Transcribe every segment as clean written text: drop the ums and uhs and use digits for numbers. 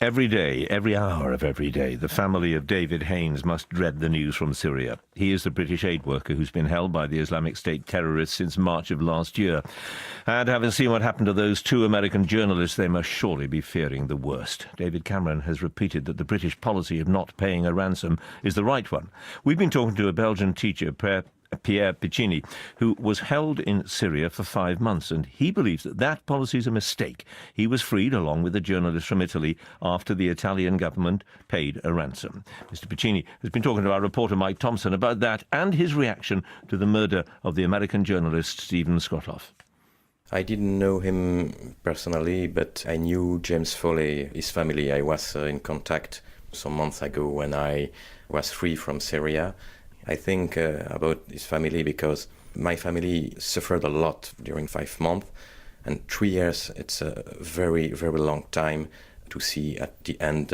Every day, every hour of every day, the family of David Haines must dread the news from Syria. He is the British aid worker who's been held by the Islamic State terrorists since March of last year. And having seen what happened to those two American journalists, they must surely be fearing the worst. David Cameron has repeated that the British policy of not paying a ransom is the right one. We've been talking to a Belgian teacher, Pierre, Piccinin, who was held in Syria for 5 months, and he believes that that policy is a mistake. He was freed along with a journalist from Italy after the Italian government paid a ransom. Mr. Piccinin has been talking to our reporter Mike Thompson about that and his reaction to the murder of the American journalist Stephen Skottoff. I didn't know him personally, but I knew James Foley, his family. I was in contact some months ago when I was free from Syria. I think about his family because my family suffered a lot during 5 months, and 3 years, it's a very, very long time to see at the end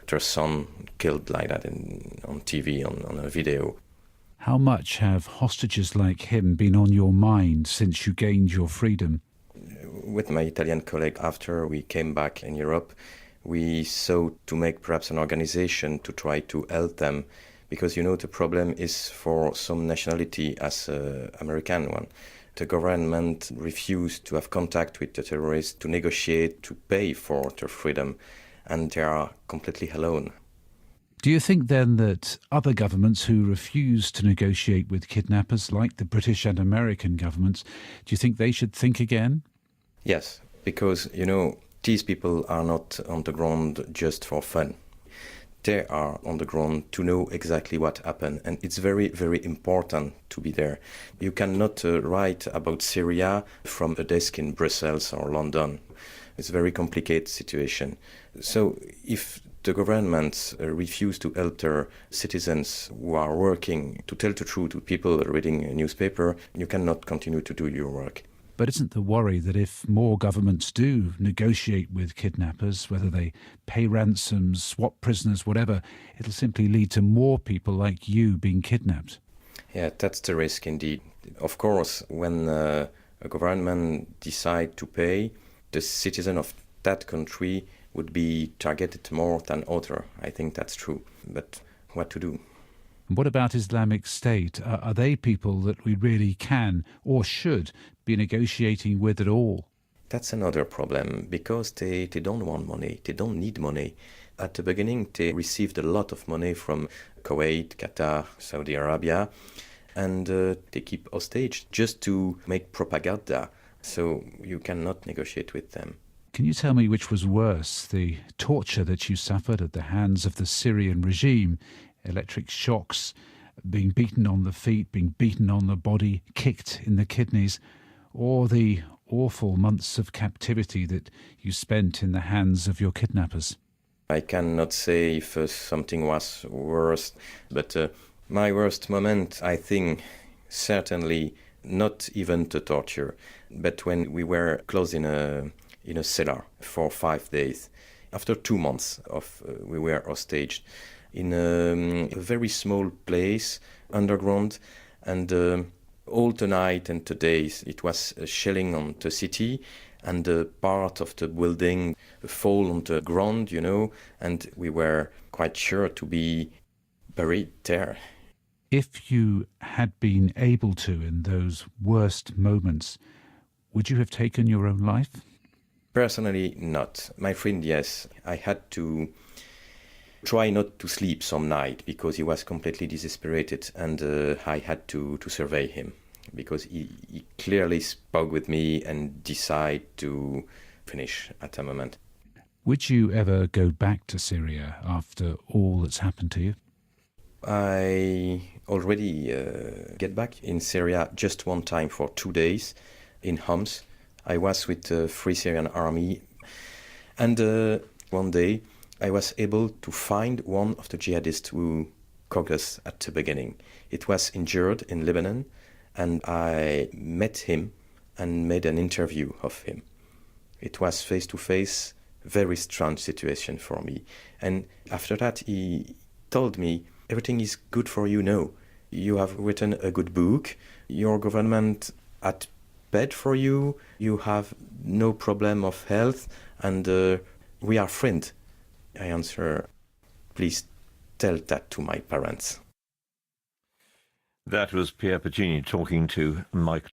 their son killed like that on TV, on a video. How much have hostages like him been on your mind since you gained your freedom? With my Italian colleague, after we came back in Europe, we sought to make perhaps an organization to try to help them. Because, the problem is for some nationality as American one. The government refused to have contact with the terrorists, to negotiate, to pay for their freedom, and they are completely alone. Do you think then that other governments who refuse to negotiate with kidnappers, like the British and American governments, do you think they should think again? Yes, because, these people are not on the ground just for fun. They are on the ground to know exactly what happened, and it's very, very important to be there. You cannot write about Syria from a desk in Brussels or London. It's a very complicated situation. So if the governments refuse to help their citizens who are working to tell the truth to people reading a newspaper, you cannot continue to do your work. But isn't the worry that if more governments do negotiate with kidnappers, whether they pay ransoms, swap prisoners, whatever, it'll simply lead to more people like you being kidnapped? Yeah, that's the risk indeed. Of course, when a government decides to pay, the citizen of that country would be targeted more than other. I think that's true. But what to do? What about Islamic State? Are they people that we really can or should be negotiating with at all? That's another problem, because they don't want money. They don't need money. At the beginning, they received a lot of money from Kuwait, Qatar, Saudi Arabia, and they keep hostage just to make propaganda. So you cannot negotiate with them. Can you tell me which was worse, the torture that you suffered at the hands of the Syrian regime, electric shocks, being beaten on the feet, being beaten on the body, kicked in the kidneys, or the awful months of captivity that you spent in the hands of your kidnappers? I cannot say if something was worse, but my worst moment, I think, certainly not even the torture, but when we were closed in a cellar for 5 days. After 2 months we were hostage in a very small place underground, and all the night and the days it was shelling on the city, and part of the building fall on the ground, and we were quite sure to be buried there. If you had been able to in those worst moments, would you have taken your own life? Personally, not. My friend, yes. I had to try not to sleep some night because he was completely desesperated, and I had to survey him because he clearly spoke with me and decided to finish at a moment. Would you ever go back to Syria after all that's happened to you? I already get back in Syria just one time for 2 days in Homs. I was with the Free Syrian Army, and one day I was able to find one of the jihadists who caught us at the beginning. It was injured in Lebanon, and I met him and made an interview of him. It was face-to-face, very strange situation for me. And after that, he told me, everything is good for you now. You have written a good book. Your government had paid for you. You have no problem of health, and we are friends. I answer, please tell that to my parents. That was Pierre Piccinin talking to Mike